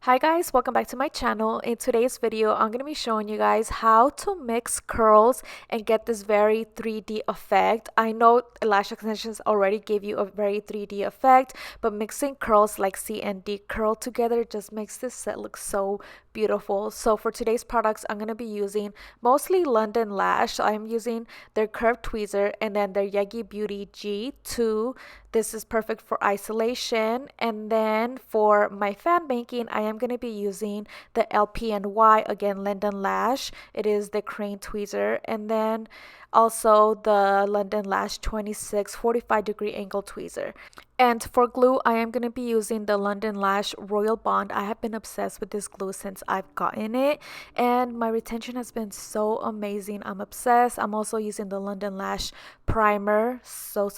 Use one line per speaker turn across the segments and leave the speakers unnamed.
Hi guys, welcome back to my channel. In today's video, I'm going to be showing you guys how to mix curls and get this very 3D effect. I know lash extensions already give you a very 3D effect, but mixing curls like C and D curl together just makes this set look so beautiful. So for today's products, I'm going to be using mostly London Lash. So I'm using their curved tweezer and then their EYELASH G2. This is perfect for isolation. And then for my fan making, I am going to be using the LPNY, again, London Lash. It is the crane tweezer. And then also the London Lash 26 45-degree angle tweezer. And for glue, I am going to be using the London Lash Royal Bond. I have been obsessed with this glue since I've gotten it, and my retention has been so amazing. I'm obsessed. I'm also using the London Lash Primer. So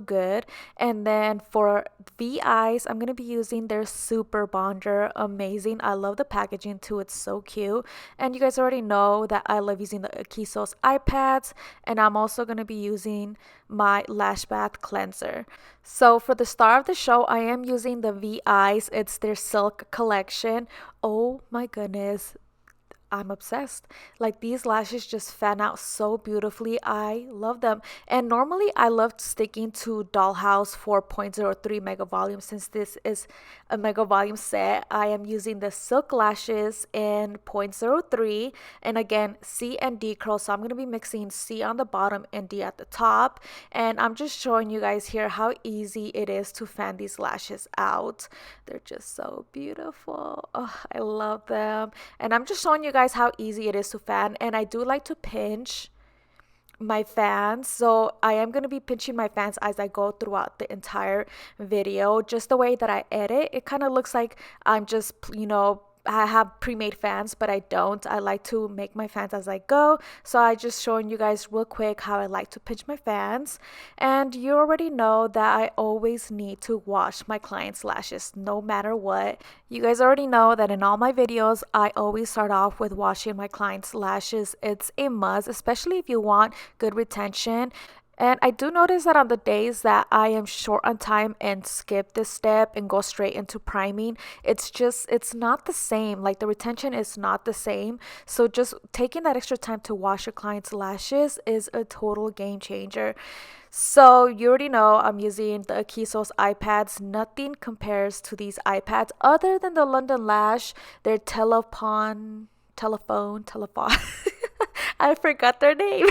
good. And then for VEYES, I'm going to be using their SUPERBONDER. Amazing. I love the packaging too. It's so cute. And you guys already know that I love using the Xoxo's eye pads, and I'm also going to be using my lash bath cleanser. So for the star of the show, I am using the VEYES. It's their silk collection. Oh my goodness, I'm obsessed. Like, these lashes just fan out so beautifully. I love them. And normally I love sticking to Dollhouse 4.03 mega volume. Since this is a mega volume set, I am using the silk lashes in 0.03, and again C and D curl. So I'm going to be mixing C on the bottom and D at the top, and I'm just showing you guys here how easy it is to fan these lashes out. They're just so beautiful. Oh, I love them. And I'm just showing you guys how easy it is to fan, and I do like to pinch my fans, so I am going to be pinching my fans as I go throughout the entire video. Just the way that I edit, it kind of looks like I'm just, I have pre-made fans, but I don't. I like to make my fans as I go. So I just showing you guys real quick how I like to pinch my fans. And you already know that I always need to wash my clients' lashes no matter what. You guys already know that in all my videos, I always start off with washing my clients' lashes. It's a must, especially if you want good retention. And I do notice that on the days that I am short on time and skip this step and go straight into priming, it's not the same. Like, the retention is not the same. So just taking that extra time to wash your client's lashes is a total game changer. So you already know I'm using the Xoxo's iPads. Nothing compares to these iPads other than the London Lash, their telephone. I forgot their name.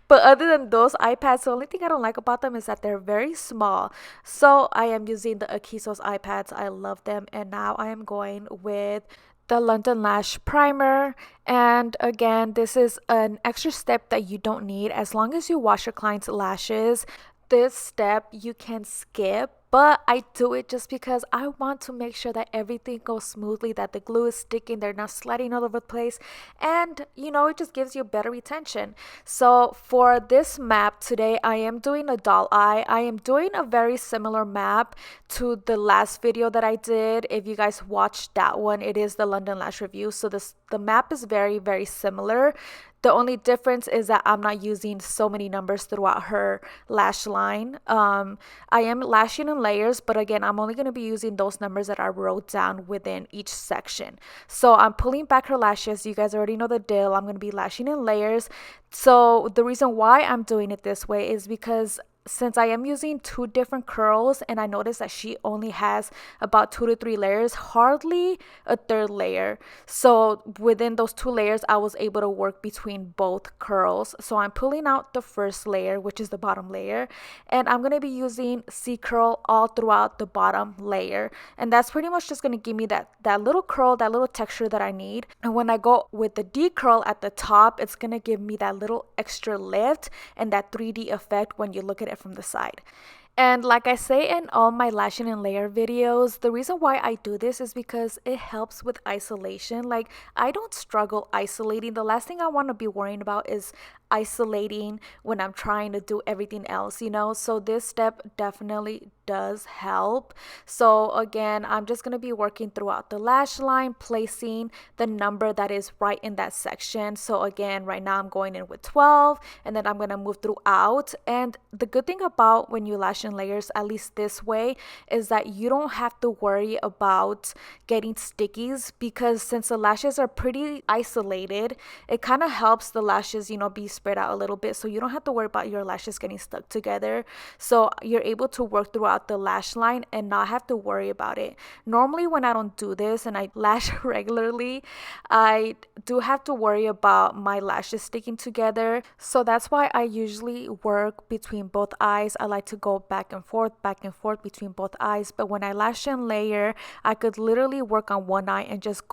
But other than those iPads, the only thing I don't like about them is that they're very small. So I am using the Xoxo's iPads. I love them. And now I am going with the London Lash Primer. And again, this is an extra step that you don't need. As long as you wash your client's lashes, this step you can skip, but I do it just because I want to make sure that everything goes smoothly, that the glue is sticking, they're not sliding all over the place, and it just gives you better retention. So for this map today, I am doing a doll eye. I am doing a very similar map to the last video that I did. If you guys watched that one, it is the London Lash review. So the map is very similar. The only difference is that I'm not using so many numbers throughout her lash line. I am lashing in layers, but again, I'm only going to be using those numbers that I wrote down within each section. So I'm pulling back her lashes. You guys already know the deal. I'm going to be lashing in layers. So the reason why I'm doing it this way is because since I am using two different curls, and I noticed that she only has about 2 to 3 layers, hardly a third layer. So within those 2 layers, I was able to work between both curls. So I'm pulling out the first layer, which is the bottom layer, and I'm going to be using C curl all throughout the bottom layer. And that's pretty much just going to give me that little curl, that little texture that I need. And when I go with the D curl at the top, it's going to give me that little extra lift and that 3D effect when you look at it from the side. And like I say in all my lashing and layer videos, the reason why I do this is because it helps with isolation. Like, I don't struggle isolating. The last thing I want to be worrying about is isolating when I'm trying to do everything else, you know. So this step definitely does help. So again, I'm just going to be working throughout the lash line, placing the number that is right in that section. So again, right now I'm going in with 12, and then I'm going to move throughout. And the good thing about when you lash in layers, at least this way, is that you don't have to worry about getting stickies, because since the lashes are pretty isolated, it kind of helps the lashes, you know, be spread out a little bit, so you don't have to worry about your lashes getting stuck together. So you're able to work throughout the lash line and not have to worry about it. Normally when I don't do this and I lash regularly, I do have to worry about my lashes sticking together. So that's why I usually work between both eyes. I like to go back and forth between both eyes. But when I lash and layer, I could literally work on one eye and just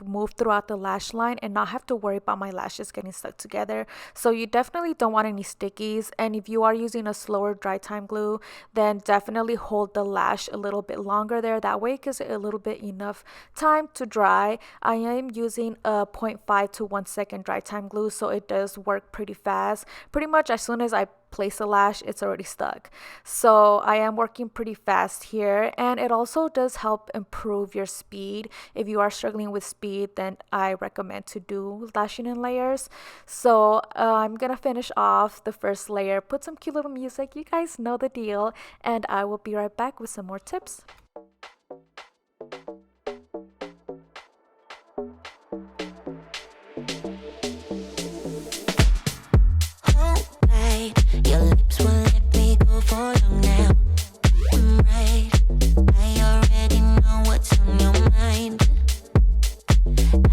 move throughout the lash line and not have to worry about my lashes getting stuck together. So you definitely don't want any stickies. And if you are using a slower dry time glue, then definitely hold the lash a little bit longer there. That way it gives it a little bit enough time to dry. I am using a 0.5 to 1 second dry time glue, so it does work pretty fast. Pretty much as soon as I place a lash, it's already stuck. So I am working pretty fast here, and it also does help improve your speed. If you are struggling with speed, then I recommend to do lashing in layers. So I'm gonna finish off the first layer, put some cute little music, you guys know the deal, and I will be right back with some more tips.
Your lips will let me go for long now. I'm right, I already know what's on your mind.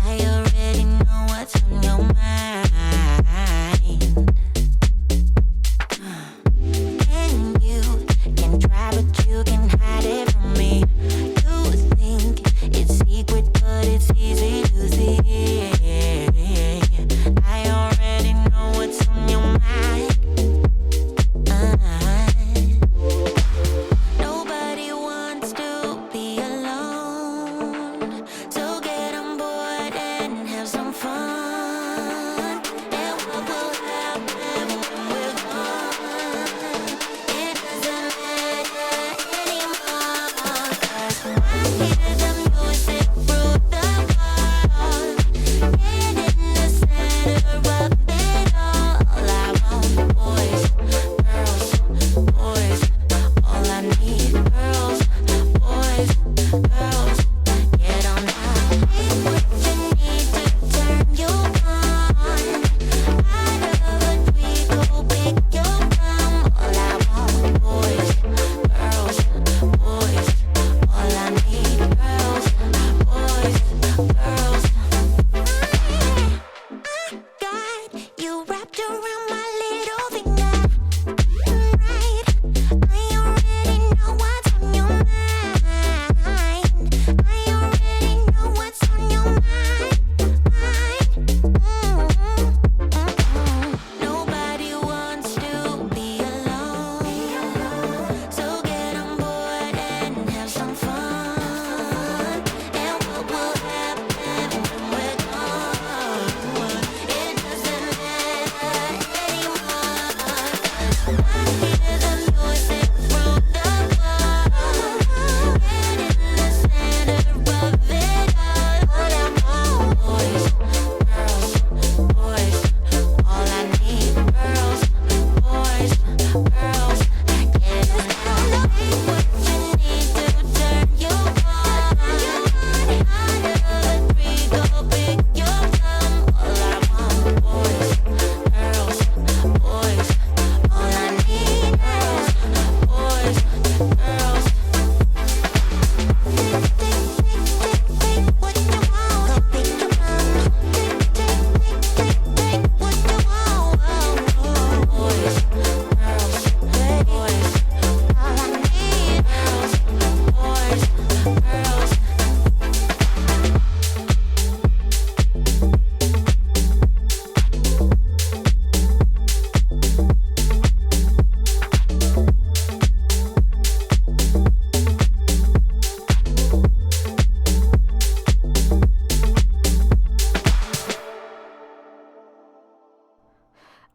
I already know what's on your mind. And you can try, but you can hide it from me.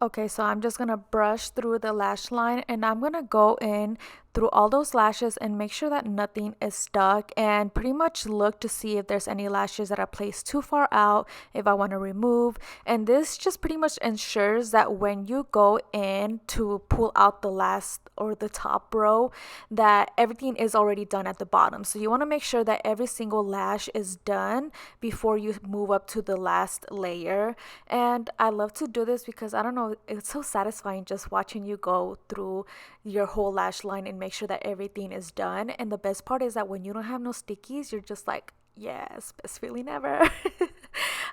Okay, so I'm just gonna brush through the lash line and I'm gonna go in through all those lashes and make sure that nothing is stuck and pretty much look to see if there's any lashes that are placed too far out, if I want to remove. And this just pretty much ensures that when you go in to pull out the last or the top row, that everything is already done at the bottom. So you want to make sure that every single lash is done before you move up to the last layer. And I love to do this because I don't know, it's so satisfying just watching you go through your whole lash line and make sure that everything is done. And the best part is that when you don't have no stickies, you're just like, yes, best feeling ever.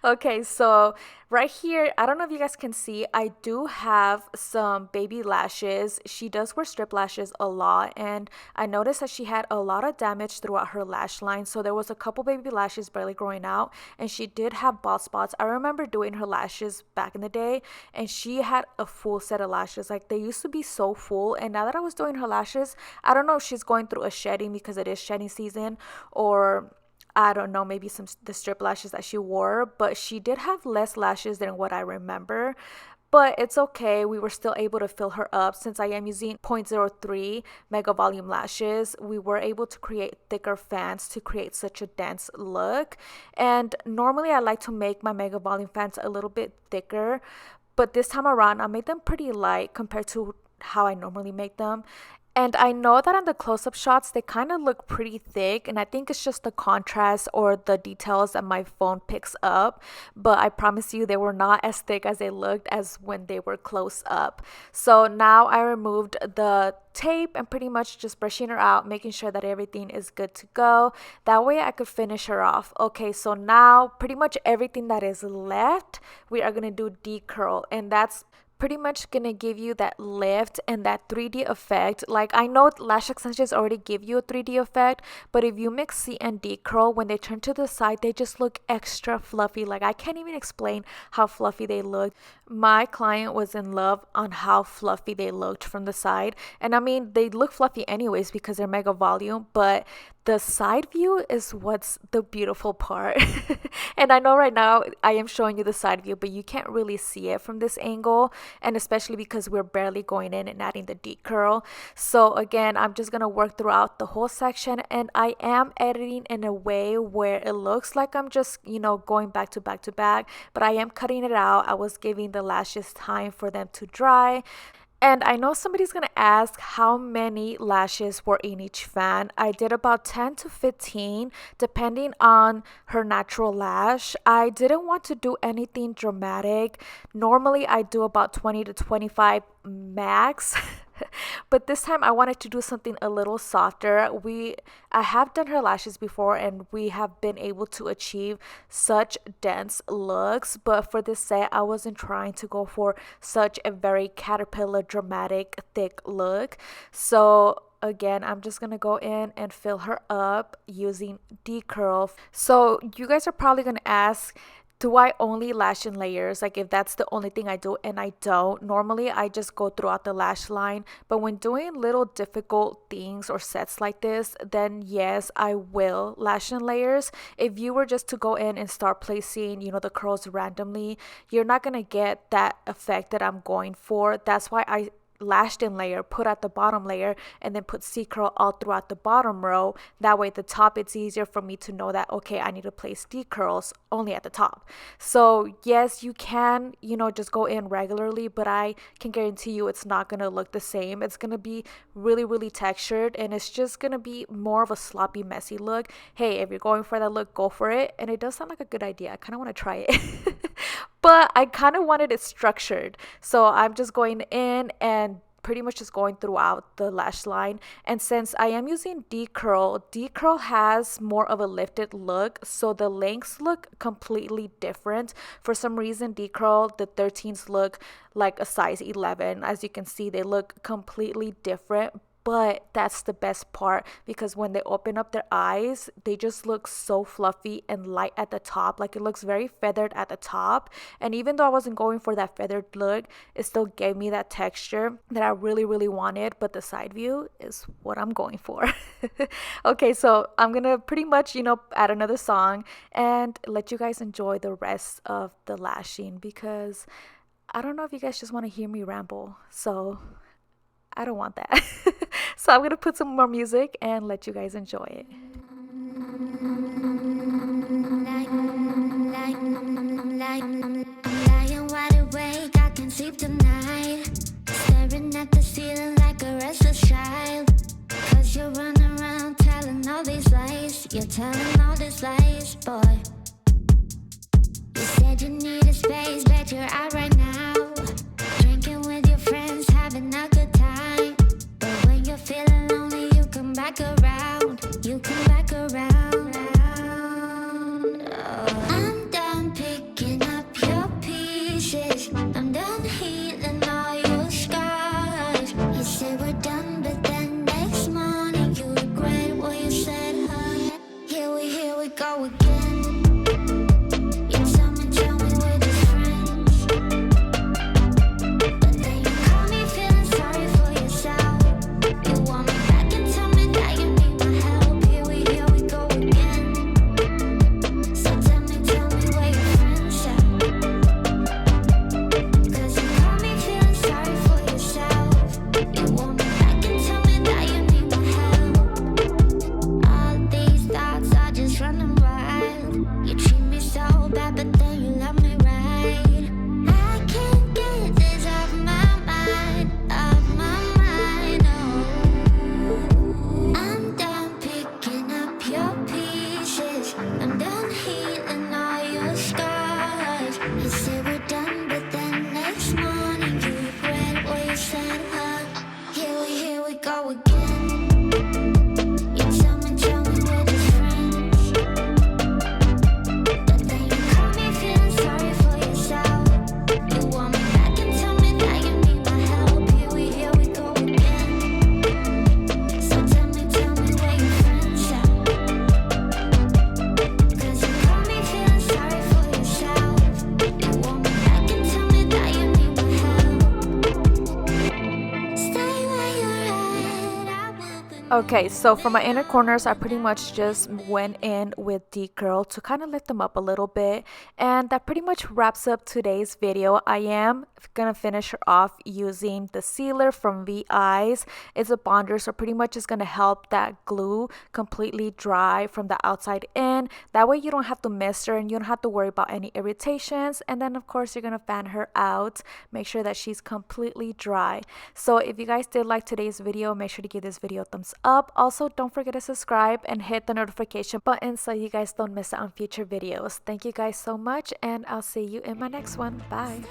Okay, so right here, I don't know if you guys can see, I do have some baby lashes. She does wear strip lashes a lot, and I noticed that she had a lot of damage throughout her lash line. So there was a couple baby lashes barely growing out, and she did have bald spots. I remember doing her lashes back in the day, and she had a full set of lashes. Like, they used to be so full, and now that I was doing her lashes, I don't know if she's going through a shedding because it is shedding season, or I don't know, maybe some the strip lashes that she wore, but she did have less lashes than what I remember. But it's okay. We were still able to fill her up since I am using 0.03 mega volume lashes. We were able to create thicker fans to create such a dense look. And normally I like to make my mega volume fans a little bit thicker, but this time around I made them pretty light compared to how I normally make them. And I know that on the close-up shots, they kind of look pretty thick, and I think it's just the contrast or the details that my phone picks up. But I promise you, they were not as thick as they looked as when they were close up. So now I removed the tape and pretty much just brushing her out, making sure that everything is good to go. That way I could finish her off. Okay, so now pretty much everything that is left, we are going to do decurl, and that's pretty much gonna give you that lift and that 3D effect. Like, I know lash extensions already give you a 3D effect, but if you mix C and D curl, when they turn to the side, they just look extra fluffy. Like, I can't even explain how fluffy they look. My client was in love on how fluffy they looked from the side, and I mean, they look fluffy anyways because they're mega volume, but the side view is what's the beautiful part. And I know right now I am showing you the side view, but you can't really see it from this angle, and especially because we're barely going in and adding the deep curl. So again, I'm just gonna work throughout the whole section, and I am editing in a way where it looks like I'm just, going back to back to back, but I am cutting it out. I was giving the lashes time for them to dry. And I know somebody's gonna ask how many lashes were in each fan. I did about 10 to 15 depending on her natural lash. I didn't want to do anything dramatic. Normally I do about 20 to 25 max. But this time I wanted to do something a little softer. I have done her lashes before, and we have been able to achieve such dense looks, but for this set I wasn't trying to go for such a very caterpillar dramatic thick look. So again, I'm just gonna go in and fill her up using decurl. So you guys are probably gonna ask, do I only lash in layers? Like, if that's the only thing I do, and I don't. Normally I just go throughout the lash line, but when doing little difficult things or sets like this, then yes, I will lash in layers. If you were just to go in and start placing the curls randomly, you're not gonna get that effect that I'm going for. That's why I lashed in layer, put at the bottom layer, and then put C curl all throughout the bottom row. That way at the top it's easier for me to know that, okay, I need to place D curls only at the top. So yes, you can just go in regularly, but I can guarantee you it's not gonna look the same. It's gonna be really, really textured, and it's just gonna be more of a sloppy, messy look. Hey, if you're going for that look, go for it. And it does sound like a good idea. I kind of want to try it. But I kind of wanted it structured. So I'm just going in and pretty much just going throughout the lash line. And since I am using decurl has more of a lifted look, so the lengths look completely different. For some reason, decurl, the 13s look like a size 11. As you can see, they look completely different. But that's the best part, because when they open up their eyes, they just look so fluffy and light at the top. Like, it looks very feathered at the top. And even though I wasn't going for that feathered look, it still gave me that texture that I really, really wanted. But the side view is what I'm going for. Okay, so I'm gonna pretty much, add another song and let you guys enjoy the rest of the lashing, because I don't know if you guys just want to hear me ramble, so I don't want that. So I'm gonna put some more music and let you guys enjoy it.
Lying wide awake, I can't sleep tonight. Staring at the ceiling like a restless child. Cause you're running around telling all these lies. You're telling all these lies, boy. You said you needed space, but you're out right now. Drinking with your friends, having a good time. But when you're feeling lonely, you come back around. You come back around. Oh. I'm done picking up your pieces. I'm done healing all your scars. You say we're done, but then next morning you regret what you said, huh? Here we go again. You tell me we're just friends. But then you call me feeling sorry for yourself. You want me back and tell me that you need my help. Here we go again. So tell me where your friends at. Cause you call me feeling sorry for yourself. You want me back and tell me that you need my help. All these thoughts are just running wild. You treat me so bad, but then you love me right. I can't get this off my mind, oh. I'm done picking up your pieces. I'm done healing all your scars. You say we're done, but then next morning you regret what you said, huh? Here we go again. You tell me we're just friends. But then you call me feeling sorry for yourself. You want me back and tell me that you need my help. Here we go again. So tell me where your friends at. Cause you call me feeling sorry for yourself. You want me back and tell me that you need my help. Stay where you're at, I will be.
Okay, so for my inner corners, I pretty much just went in with the curl to kind of lift them up a little bit. And that pretty much wraps up today's video. I am gonna finish her off using the sealer from VEYES. It's a bonder, so pretty much is gonna help that glue completely dry from the outside in. That way you don't have to mist her and you don't have to worry about any irritations. And then of course you're gonna fan her out, make sure that she's completely dry. So if you guys did like today's video, make sure to give this video a thumbs up. Also, don't forget to subscribe and hit the notification button so you guys don't miss out on future videos. Thank you guys so much, and I'll see you in my next one. Bye.